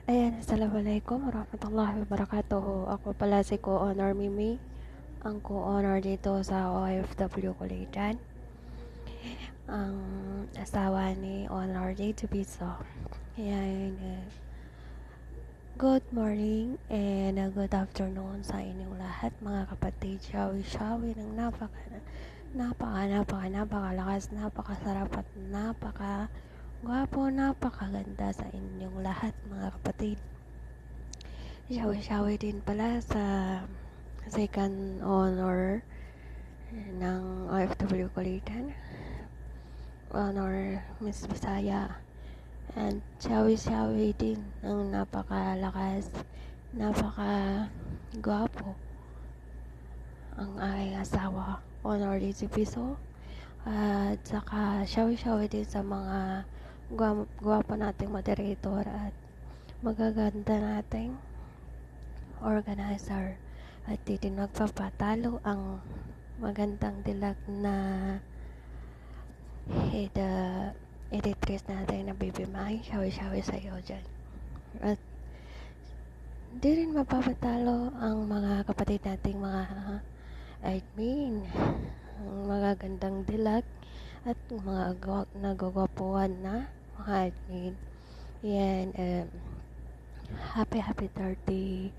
Ayan, assalamualaikum warahmatullahi wabarakatuh. Ako pala si Co-Honor Mimi, ang co-honor dito sa OFW Kulitan, ang asawa ni Honor J. Tubiso. Ayan, good morning and good afternoon sa inyong lahat mga kapatid. Shawi-shawi ng napakalakas, napakasarap at gwapo, napakaganda sa inyong lahat mga kapatid. Shawi-shawi din pala sa second honor ng OFW Kulitan, Honor Miss Bisaya. And shawi-shawi din ng napakalakas, napaka-gwapo ang aking asawa, Honor Lizzie Piso. At saka shawi-shawi din sa mga gwapo nating moderator at magaganda nating organizer. At di din magpapatalo ang magandang dilag na editress natin na Baby Mai. Shawi-shawi sa iyo dyan. At di rin mapapatalo ang mga kapatid nating mga admin, ang magagandang dilag at mga nagagwapuan na mga admin. Yan, happy 30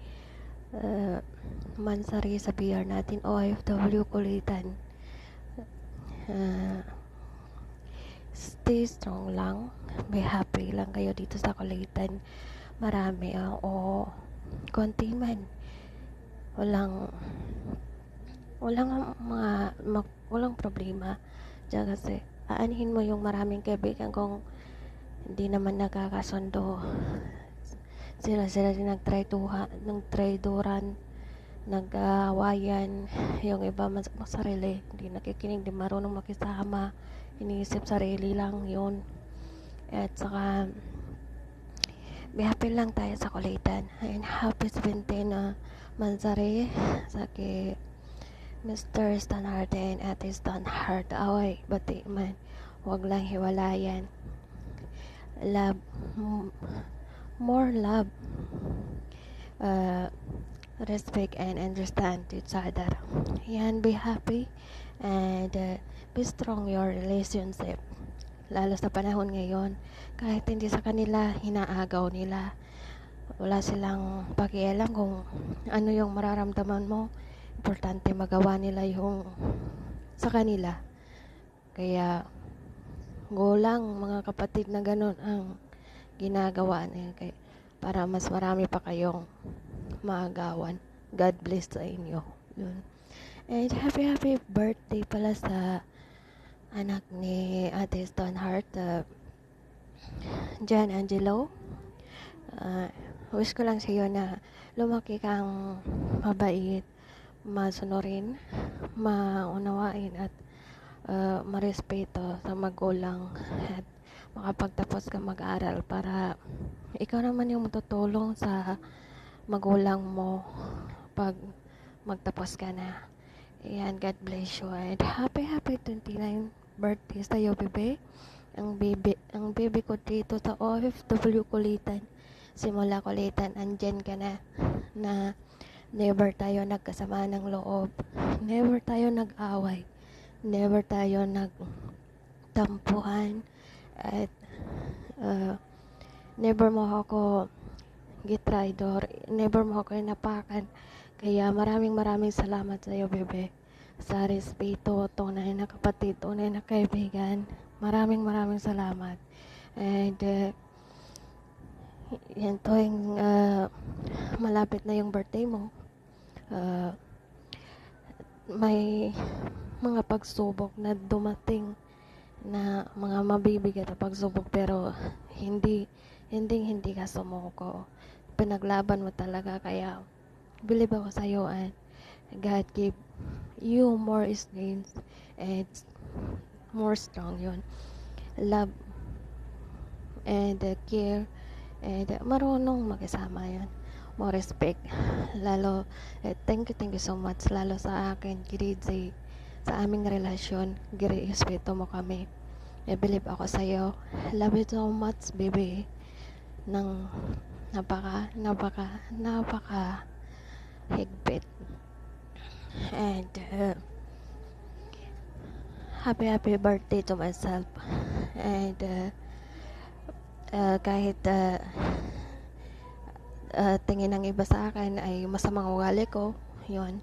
Mansari sa BR natin, OFW Kulitan. Stay strong lang, be happy lang kayo dito sa Kulitan. Marami o konti man, walang problema diyan, kasi aanhin mo yung maraming kaibigan kung hindi naman nakakasundo. Sila din nagtrayduran, nag-awayan, yung iba sarili, hindi nakikinig, di marunong makisama, iniisip sarili lang yun. At saka be happy lang tayo sa Kulitan, and happy 17 Mansari sa kay Mr. Stanharden at Stanhard. Away, bati man, wag lang hiwalayan. Love, more love, respect and understand each other. Yan, be happy and be strong your relationship. Lalo sa panahon ngayon, kahit hindi sa kanila hinaagaw nila, wala silang pakialam kung ano yung mararamdaman mo. Importante magawa nila yung sa kanila. Kaya gulang mga kapatid na ganun ang ginagawa niya, para mas marami pa kayong maagawan. God bless sa inyo. Yun. And happy birthday pala sa anak ni Ate Stonehart, John Angelo. Wish ko lang sa iyo na lumaki kang mabait, masunurin, maunawain at marespeto sa magulang, at makapagtapos ka mag-aral para ikaw naman yung matutulong sa magulang mo pag magtapos ka na. Ayan, God bless you and happy 29 birthday sa iyo, bebe. Ang baby ko dito sa OFW Kulitan. Simula Kulitan, andyan ka na never tayo nagkasama ng loob, never tayo nag-away, never tayo nagtampuhan, at never mo ako gitraidor, never mo ako inapakan. Kaya maraming salamat sa iyo, bebe, sa respeto, tunay na kapatid, tunay na kaibigan. Maraming salamat. And yan, tuwing malapit na yung birthday mo, may mga pagsubok na dumating, na mga mabibigat na pagsubok, pero hindi ka sumuko. Pinaglaban mo talaga, kaya believe ako sa iyo, and God give you more strength and more strong yun. Love and care, and marunong makisama yan. More respect. Lalo, thank you so much. Lalo sa akin, Kiridzi, sa aming relasyon, respeto mo kami. I believe ako sa'yo. Love you so much, baby. Nang napaka higpit. And happy birthday to myself. And kahit tingin ng iba sa akin ay masamang ugali ko, yun,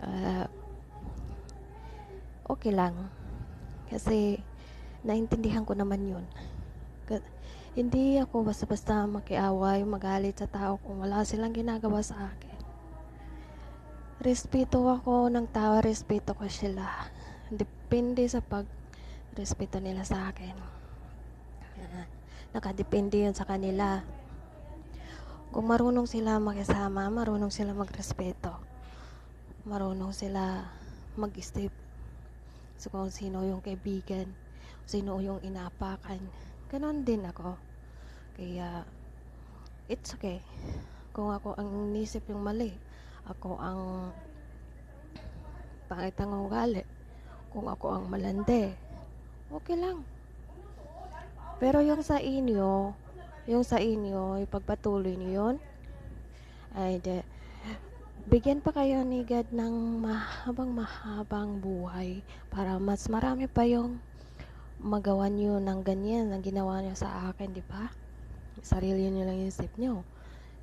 uh, okay lang. Kasi naintindihan ko naman yun. Hindi ako basta-basta makiaway, magalit sa tao kung wala silang ginagawa sa akin. Respeto ako ng tao, respeto ko sila. Depende sa pag-respeto nila sa akin. Nakadepende yun sa kanila. Kung marunong sila makisama, marunong sila magrespeto, marunong sila mag-isip so kung sino yung kaibigan, sino yung inapakan, ganon din ako. Kaya it's okay kung ako ang inisip yung mali, ako ang pangit ang ugali, kung ako ang malandi, okay lang. Pero yung sa inyo, ipagpatuloy niyo yun. Ay, bigyan pa kayo ni God ng mahabang buhay para mas marami pa yung magawa niyo ng ganyan na ginawa niyo sa akin, di ba? Sarili niyo lang yung isip niyo.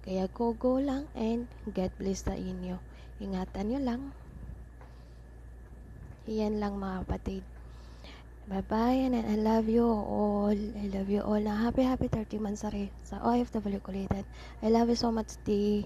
Kaya go lang and God bless sa inyo. Ingatan niyo lang. Iyan lang mga kapatid. Bye-bye and I love you all. I love you all na happy 30 Mansari sa OFW Kulitan. I love you so much, T.